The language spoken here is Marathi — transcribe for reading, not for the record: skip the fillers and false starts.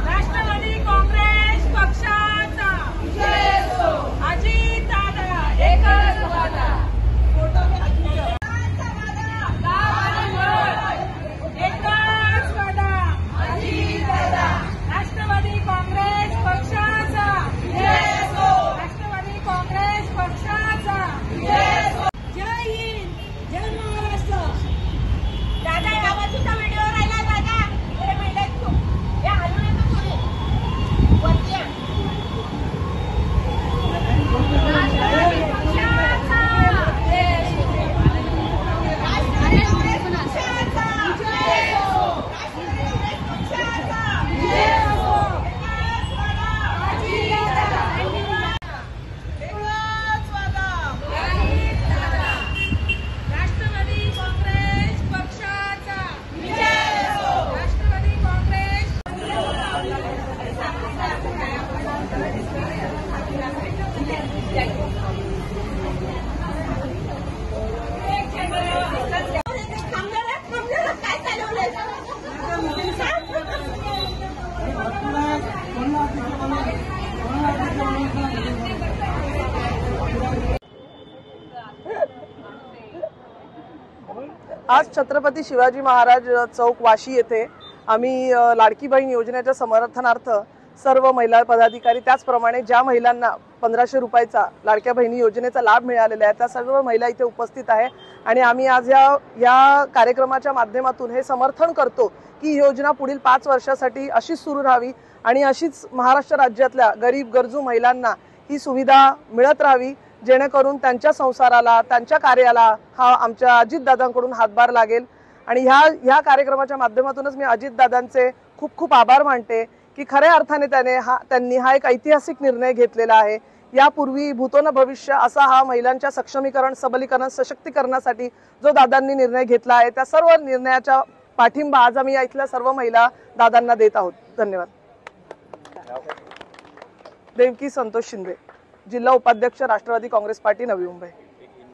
राष्ट्रवादी काँग्रेस पक्षाचा अजित दादा एकच वादा, एकच वादा, राष्ट्रवादी काँग्रेस पक्षाचा, राष्ट्रवादी काँग्रेस पक्षाचा। जय हिंद, जय महाराष्ट्र। दादा या बाजूचा व्हिडिओ राहिला दादा, हे महिलाच तो या हलून येतो थोडी वरती या। राष्ट्रवादी पक्षाचा जय हो, राष्ट्रवादी पक्षाचा जय हो, राष्ट्रवादी पक्षाचा जय हो, एकच वादा अजित दादा, एकच वादा अजित दादा, राष्ट्रवादी काँग्रेस पक्षाचा जय हो, राष्ट्रवादी काँग्रेस। काय चालवलंय आज छत्रपती शिवाजी महाराज चौक वाशी येथे आम्ही लाडकी बहीण योजनेच्या समर्थनार्थ सर्व महिला पदाधिकारी, त्याचप्रमाणे ज्या महिलांना 1500 रुपयाचा लाडक्या बहिणी योजनेचा लाभ मिळालेला आहे त्या सर्व महिला इथे उपस्थित आहे। आणि आम्ही आज या कार्यक्रमाच्या माध्यमातून हे समर्थन करतो की ही योजना पुढील 5 वर्षासाठी अशीच सुरू राहावी आणि अशीच महाराष्ट्र राज्यातल्या गरीब गरजू महिलांना ही सुविधा मिळत राहावी, जेणेकरून त्यांच्या संसाराला, त्यांच्या कार्याला हा आमच्या अजितदादांकडून हातभार लागेल। आणि ह्या कार्यक्रमाच्या माध्यमातूनच मी अजितदादांचे खूप खूप आभार मानते की खऱ्या अर्थाने त्यांनी हा एक ऐतिहासिक निर्णय घेतलेला आहे। यापूर्वी भूतो न भविष्य असा हा महिलांच्या सक्षमीकरण, सबलीकरण, सशक्तीकरणासाठी जो दादांनी निर्णय घेतला आहे त्या सर्व निर्णयाचा पाठिंबा आज आम्ही या इथल्या सर्व महिला दादांना देत आहोत। धन्यवाद। देवकी संतोष शिंदे, जिल्हा उपाध्यक्ष, राष्ट्रवादी काँग्रेस पार्टी, नवी मुंबई।